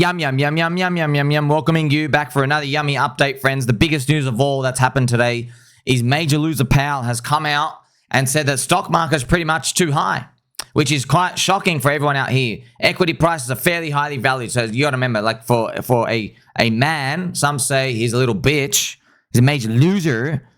Yum, yum, yum, yum, yum, yum, yum, yum. Welcoming you back for another yummy update, friends. The biggest news of all that's happened today is Major Loser Powell has come out and said that stock market's pretty much too high, which is quite shocking for everyone out here. Equity prices are fairly highly valued. So you got to remember, like for a man, some say he's a little bitch, he's a major loser.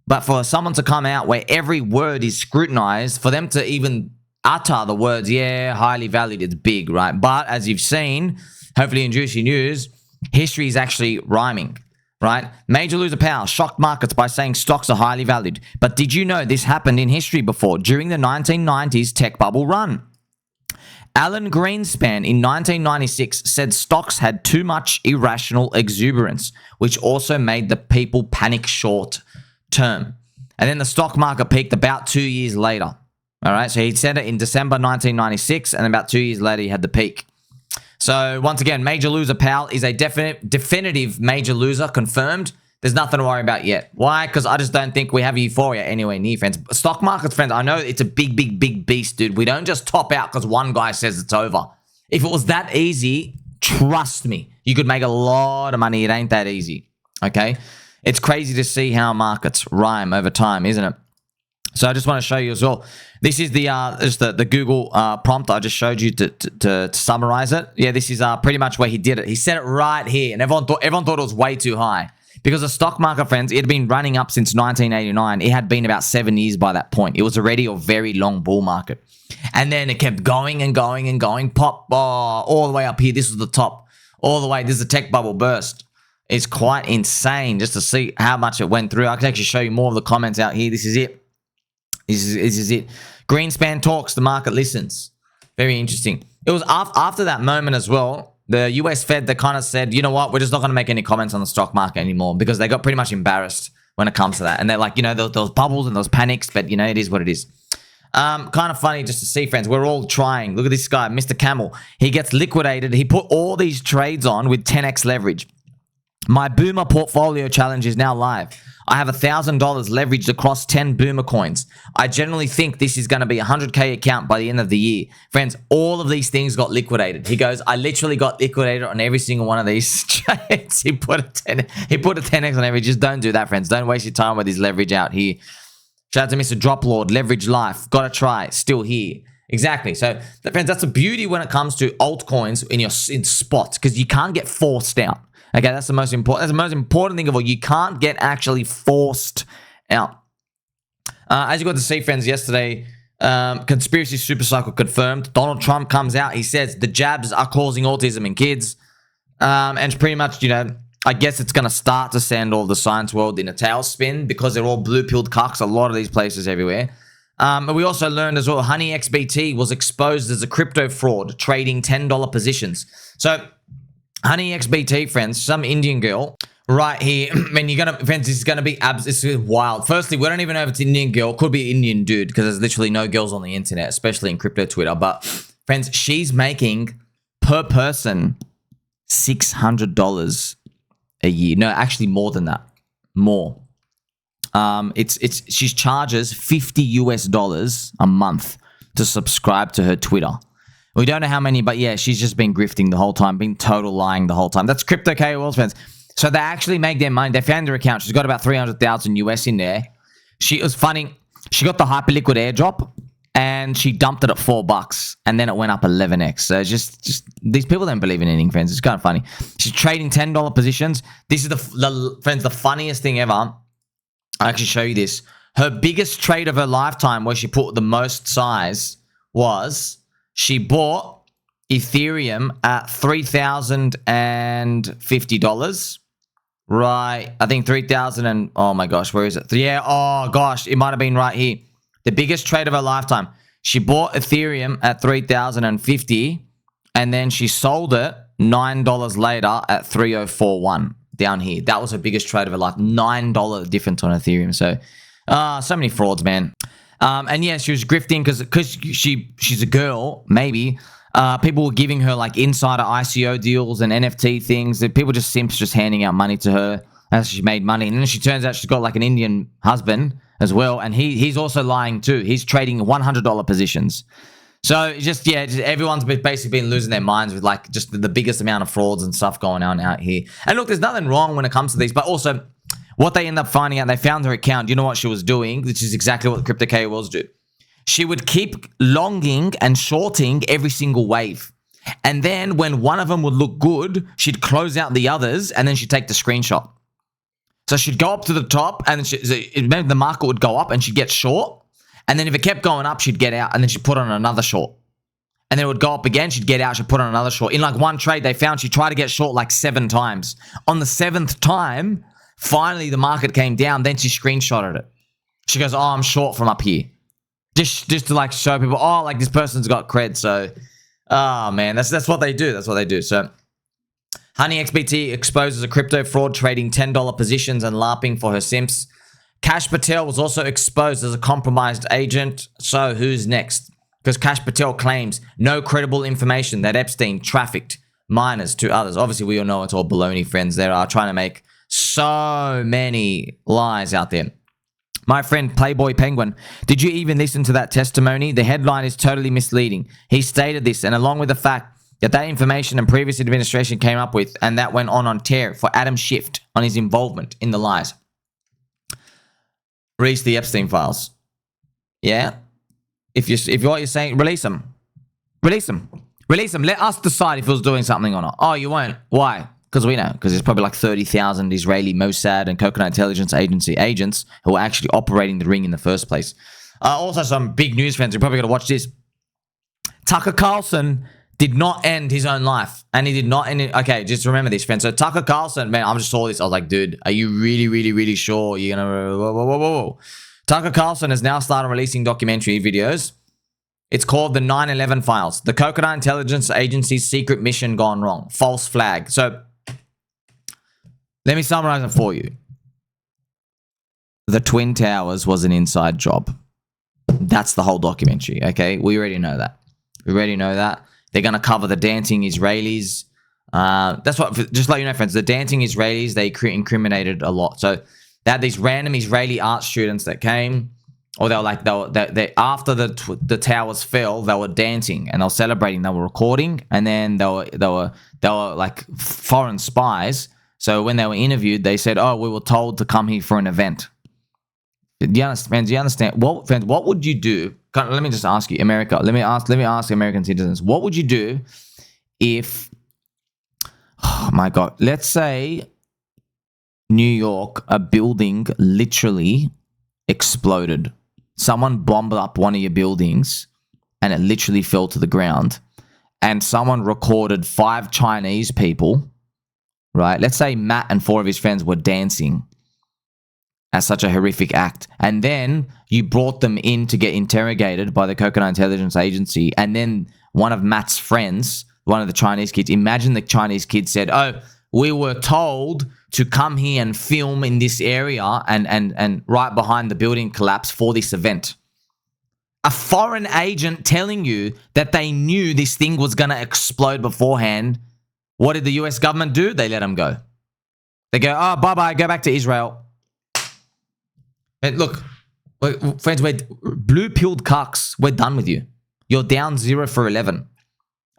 But for someone to come out where every word is scrutinized, for them to even utter the words, yeah, highly valued, it's big, right? But as you've seen, hopefully in Juicy News, history is actually rhyming, right? Major Loser Powell shocked markets by saying stocks are highly valued. But did you know this happened in history before, during the 1990s tech bubble run? Alan Greenspan in 1996 said stocks had too much irrational exuberance, which also made the people panic short term. And then the stock market peaked about 2 years later. All right, so he said it in December 1996, and about 2 years later, he had the peak. So once again, Major Loser Powell is a definitive major loser, confirmed. There's nothing to worry about yet. Why? Because I just don't think we have euphoria anywhere near, friends. Stock markets, friends, I know it's a big, big, big beast, dude. We don't just top out because one guy says it's over. If it was that easy, trust me, you could make a lot of money. It ain't that easy, okay? It's crazy to see how markets rhyme over time, isn't it? So I just want to show you as well. This is the Google prompt I just showed you to summarize it. Yeah, this is pretty much where he did it. He said it right here, and everyone thought it was way too high because the stock market, friends, it had been running up since 1989. It had been about 7 years by that point. It was already a very long bull market, and then it kept going and going and going. Pop all the way up here. This was the top. All the way. This is a tech bubble burst. It's quite insane just to see how much it went through. I can actually show you more of the comments out here. This is it. This is it. Greenspan talks, the market listens. Very interesting. It was after that moment as well, the US Fed, they kind of said, you know what, we're just not going to make any comments on the stock market anymore because they got pretty much embarrassed when it comes to that. And they're like, you know, those bubbles and those panics, but, you know, it is what it is. Kind of funny just to see, friends. We're all trying. Look at this guy, Mr. Camel. He gets liquidated. He put all these trades on with 10x leverage. My Boomer portfolio challenge is now live. I have $1,000 leveraged across 10 Boomer coins. I generally think this is going to be a 100K account by the end of the year. Friends, all of these things got liquidated. He goes, I literally got liquidated on every single one of these trades. He put a 10x on every. Just don't do that, friends. Don't waste your time with his leverage out here. Shout out to Mr. Drop Lord, Leverage Life. Gotta try. Still here. Exactly. So, friends, that's the beauty when it comes to altcoins in spots because you can't get forced out. Okay, that's the most important. That's the most important thing of all. You can't get actually forced out. As you got to see, friends, yesterday, Conspriacy SuperCycle confirmed. Donald Trump comes out. He says the jabs are causing autism in kids, and pretty much, you know, I guess it's going to start to send all the science world in a tailspin because they're all blue-pilled cucks. A lot of these places everywhere. But we also learned as well, HoneyXBT was exposed as a crypto fraud, trading $10 positions. So HoneyXBT, friends, some Indian girl right here. I mean, friends, this is gonna be this is wild. Firstly, we don't even know if it's an Indian girl. Could be an Indian dude because there's literally no girls on the internet, especially in crypto Twitter. But friends, she's making per person $600 a year. No, actually more than that. More. She charges $50 a month to subscribe to her Twitter. We don't know how many, but yeah, she's just been grifting the whole time, been total lying the whole time. That's crypto KOLs, friends. So they actually make their money. They found her account. She's got about 300,000 US in there. It was funny. She got the Hyperliquid airdrop and she dumped it at $4 and then it went up 11x. So it's just these people don't believe in anything, friends. It's kind of funny. She's trading $10 positions. This is friends, the funniest thing ever. I'll actually show you this. Her biggest trade of her lifetime where she put the most size was she bought Ethereum at $3,050. Right. I think 3,000 and oh my gosh, where is it? Yeah. Oh gosh, it might have been right here. The biggest trade of her lifetime. She bought Ethereum at 3,050 and then she sold it $9 later at 3,041 down here. That was her biggest trade of her life. $9 difference on Ethereum. So, so many frauds, man. And yeah, she was grifting because she's a girl, maybe. People were giving her like insider ICO deals and NFT things. People just simps just handing out money to her as she made money. And then she turns out she's got like an Indian husband as well. And he's also lying too. He's trading $100 positions. So just everyone's basically been losing their minds with like just the biggest amount of frauds and stuff going on out here. And look, there's nothing wrong when it comes to these, but also what they end up finding out, they found her account. You know what she was doing, which is exactly what crypto KOLs do. She would keep longing and shorting every single wave. And then when one of them would look good, she'd close out the others and then she'd take the screenshot. So she'd go up to the top and then maybe the market would go up and she'd get short. And then if it kept going up, she'd get out and then she'd put on another short. And then it would go up again, she'd get out, she'd put on another short. In like one trade, they found she tried to get short like 7 times. On the 7th time, finally the market came down, then she screenshotted it. She goes, oh, I'm short from up here. Just to like show people, oh, like this person's got cred. So, oh man, that's what they do. That's what they do. So, HoneyXBT exposes a crypto fraud trading $10 positions and LARPing for her simps. Cash Patel was also exposed as a compromised agent. So who's next? Because Cash Patel claims no credible information that Epstein trafficked minors to others. Obviously, we all know it's all baloney, friends. They are trying to make so many lies out there. My friend Playboy Penguin, did you even listen to that testimony? The headline is totally misleading. He stated this, and along with the fact that information and previous administration came up with, and that went on tear for Adam Schiff on his involvement in the lies. Release the Epstein files. Yeah? If what you're saying, release them. Release them. Release them. Let us decide if he was doing something or not. Oh, you won't. Why? Because we know. Because there's probably like 30,000 Israeli Mossad and Coconut Intelligence Agency agents who are actually operating the ring in the first place. Also, some big news, friends. You're probably going to watch this. Tucker Carlson did not end his own life. And he did not end it. Okay, just remember this, friends. So Tucker Carlson, man, I just saw this. I was like, dude, are you really, really, really sure you're going to... Whoa. Tucker Carlson has now started releasing documentary videos. It's called the 9/11 Files. The Coconut Intelligence Agency's secret mission gone wrong. False flag. So, let me summarize it for you. The Twin Towers was an inside job. That's the whole documentary, okay? We already know that. We already know that. They're going to cover the dancing Israelis. That's what, just let you know, friends, the dancing Israelis, they incriminated a lot. So, they had these random Israeli art students that came, or they were like, they after the towers fell, they were dancing and they were celebrating, they were recording, and then they were like foreign spies. So when they were interviewed, they said, "Oh, we were told to come here for an event." Do you understand? Do you understand? Friends, what would you do? Let me just ask you, America. Let me ask American citizens. What would you do if? Oh my God! Let's say New York, a building literally exploded. Someone bombed up one of your buildings, and it literally fell to the ground. And someone recorded 5 Chinese people. Right? Let's say Matt and 4 of his friends were dancing as such a horrific act. And then you brought them in to get interrogated by the Coconut Intelligence Agency. And then one of Matt's friends, one of the Chinese kids, imagine the Chinese kid said, "Oh, we were told to come here and film in this area and right behind the building collapse for this event." A foreign agent telling you that they knew this thing was going to explode beforehand. What did the US government do? They let them go. They go, "Oh, bye-bye, go back to Israel." And look, friends, we're blue-pilled cucks. We're done with you. You're down 0 for 11.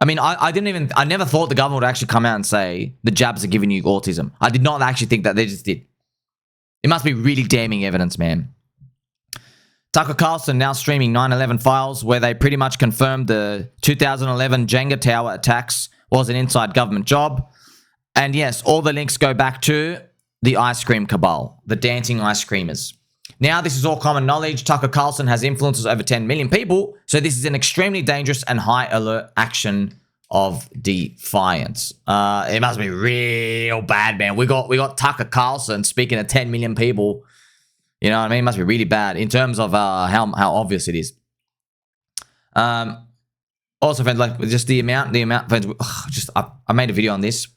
I mean, I never thought the government would actually come out and say the jabs are giving you autism. I did not actually think that. They just did. It must be really damning evidence, man. Tucker Carlson now streaming 9/11 Files, where they pretty much confirmed the 2011 Jenga Tower attacks was an inside government job. And yes, all the links go back to the ice cream cabal, the dancing ice creamers. Now, this is all common knowledge. Tucker Carlson has influences over 10 million people, so this is an extremely dangerous and high alert action of defiance. It must be real bad, man. We got Tucker Carlson speaking to 10 million people. You know what I mean? It must be really bad in terms of how obvious it is. Also, friends, like just the amount, friends. I made a video on this.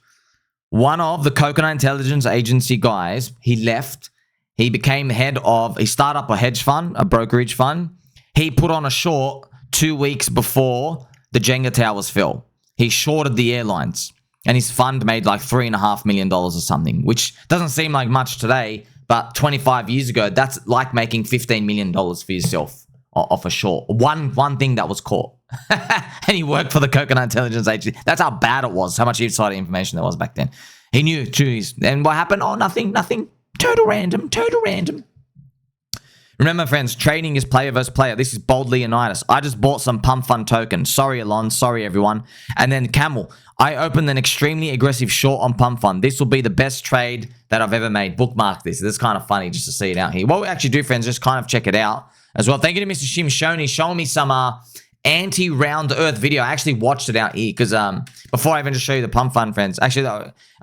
One of the Coconut Intelligence Agency guys, he left. He became head of, he started up a hedge fund, a brokerage fund. He put on a short 2 weeks before the Jenga towers fell. He shorted the airlines, and his fund made like $3.5 million or something, which doesn't seem like much today, but 25 years ago, that's like making $15 million for yourself off a short. One thing that was caught. And he worked for the Coconut Intelligence Agency. That's how bad it was, how much insider information there was back then. He knew, too. And what happened? Oh, nothing. Total random. Remember, friends, trading is player versus player. This is Bold Leonidas. I just bought some PumpFun token. Sorry, Elon. Sorry, everyone. And then Camel. I opened an extremely aggressive short on PumpFun. This will be the best trade that I've ever made. Bookmark this. This is kind of funny just to see it out here. What we actually do, friends, just kind of check it out as well. Thank you to Mr. Shim Shoney showing me some anti-round earth video. I actually watched it out here because before I even just show you the PumpFun, friends. Actually,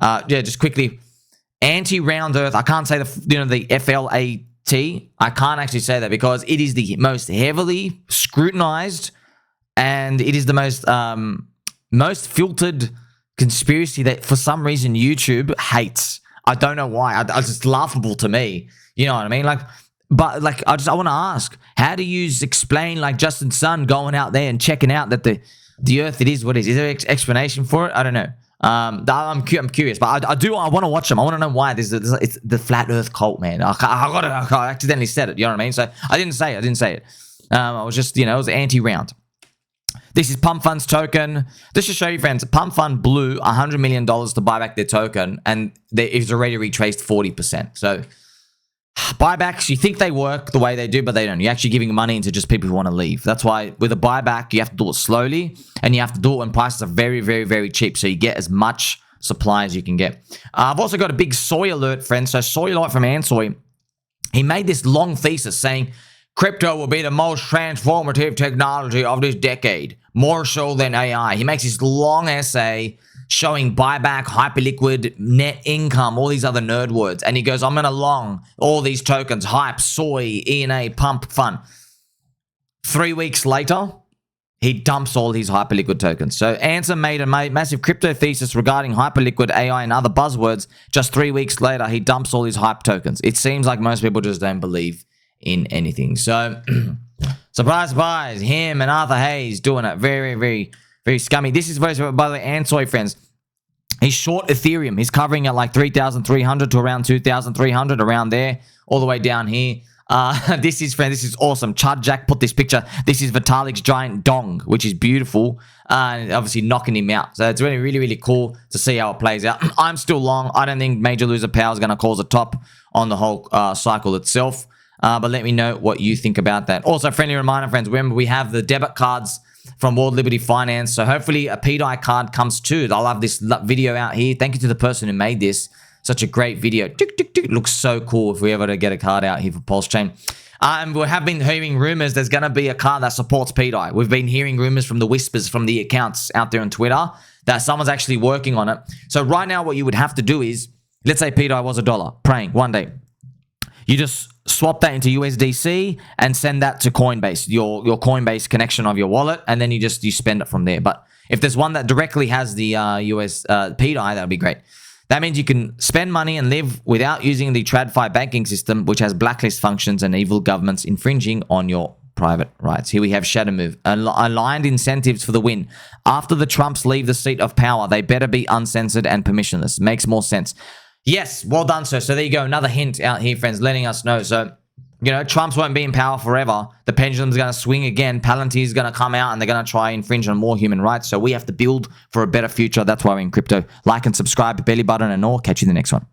yeah, just quickly. Anti-round earth. I can't say the FLAT. I can't actually say that because it is the most heavily scrutinized and it is the most filtered conspiracy that for some reason YouTube hates. I don't know why. It's just laughable to me. You know what I mean? I want to ask, how do you explain like Justin Sun going out there and checking out that the earth, it is what it is? Is there an explanation for it? I don't know. I'm curious, but I want to watch them. I want to know why. It's the flat Earth cult, man. I accidentally said it. You know what I mean? So I didn't say it. I was just, it was anti-round. This is PumpFun's token. Just to show you, friends, PumpFun blew $100 million to buy back their token, and it's already retraced 40%. So buybacks, you think they work the way they do, but they don't. You're actually giving money into just people who want to leave. That's why with a buyback, you have to do it slowly, and you have to do it when prices are very, very, very cheap, so you get as much supply as you can get. I've also got a big soy alert, friends. So Soy Alert from Ansem, he made this long thesis saying, crypto will be the most transformative technology of this decade, more so than AI. He makes this long essay showing buyback, hyperliquid, net income, all these other nerd words. And he goes, I'm going to long all these tokens, hype, soy, ENA, PumpFun. 3 weeks later, he dumps all his hyperliquid tokens. So Ansem made a massive crypto thesis regarding hyperliquid, AI, and other buzzwords. Just 3 weeks later, he dumps all his hype tokens. It seems like most people just don't believe in anything. So, surprise, surprise, him and Arthur Hayes doing it. Very, very, very scummy. This is, by the way, Ansem, friends. He's short Ethereum. He's covering at like 3,300 to around 2,300, around there, all the way down here. This is awesome. Chud Jack put this picture. This is Vitalik's giant dong, which is beautiful, and obviously knocking him out. So it's really, really, really cool to see how it plays out. I'm still long. I don't think Major Loser Power is going to cause a top on the whole cycle itself. But let me know what you think about that. Also, friendly reminder, friends, remember we have the debit cards from World Liberty Finance. So hopefully a PDI card comes too. I'll have this video out here. Thank you to the person who made this. Such a great video. It looks so cool if we ever to get a card out here for Pulse Chain. And we have been hearing rumors there's going to be a card that supports PDI. We've been hearing rumors from the whispers from the accounts out there on Twitter that someone's actually working on it. So right now what you would have to do is, let's say PDI was $1, praying one day. You just swap that into USDC and send that to Coinbase, your Coinbase connection of your wallet, and then you spend it from there. But if there's one that directly has the US PDI, that would be great. That means you can spend money and live without using the TradFi banking system, which has blacklist functions and evil governments infringing on your private rights. Here we have Shadow Move. Aligned incentives for the win. After the Trumps leave the seat of power, they better be uncensored and permissionless. Makes more sense. Yes, well done, sir. So there you go. Another hint out here, friends, letting us know. So, Trumps won't be in power forever. The pendulum's going to swing again. Palantir's going to come out and they're going to try and infringe on more human rights. So we have to build for a better future. That's why we're in crypto. Like and subscribe, belly button and all. Catch you in the next one.